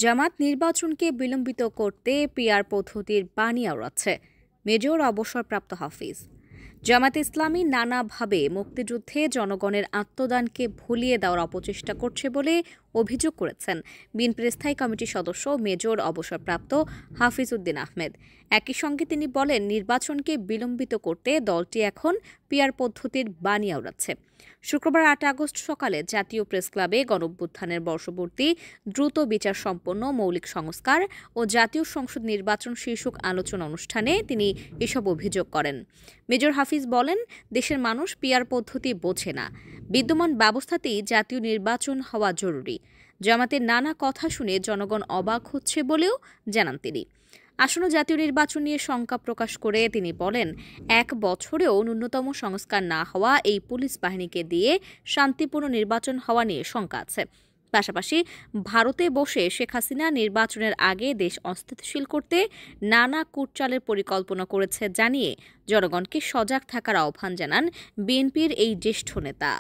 জামাত নির্বাচনকে বিলম্বিত করতে পিআর পদ্ধতির বাণী আওড়াচ্ছে মেজর অবসরপ্রাপ্ত হাফিজ। জামায়াতে ইসলামী নানাভাবে মুক্তিযুদ্ধে জনগণের আত্মদানকে ভুলিয়ে দেওয়ার অপচেষ্টা করছে বলে অভিযোগ করেছেন বিএনপির স্থায়ী কমিটির সদস্য মেজর অবসরপ্রাপ্ত হাফিজ উদ্দিন আহমেদ। একই সঙ্গে তিনি বলেন, নির্বাচনকে বিলম্বিত করতে দলটি এখন পিআর পদ্ধতির বাণী আওড়াচ্ছে। শুক্রবার ৮ আগস্ট সকালে জাতীয় প্রেসক্লাবে গণঅভ্যুত্থানের বর্ষপূর্তি, দ্রুত বিচার সম্পন্ন মৌলিক সংস্কার ও জাতীয় সংসদ নির্বাচন শীর্ষক আলোচনা অনুষ্ঠানে তিনি এসব অভিযোগ করেন। মেজর হাফিজ বলেন, দেশের মানুষ পিআর পদ্ধতি বোঝে না, বিদ্যমান ব্যবস্থাতেই জাতীয় নির্বাচন হওয়া জরুরি। জামাতের নানা কথা শুনে জনগণ অবাক হচ্ছে বলেও জানান তিনি। আসন্ন জাতীয় নির্বাচন নিয়ে শঙ্কা প্রকাশ করে তিনি বলেন, ১ বছরেও ন্যূনতম সংস্কার না হওয়া এই পুলিশ বাহিনীকে দিয়ে শান্তিপূর্ণ নির্বাচন হওয়া নিয়ে শঙ্কা আছে। পাশাপাশি ভারতে বসে শেখ হাসিনা নির্বাচনের আগে দেশ অস্থিতিশীল করতে নানা কূটচালের পরিকল্পনা করেছে জানিয়ে জনগণকে সজাগ থাকার আহ্বান জানান বিএনপির এই জ্যেষ্ঠ নেতা।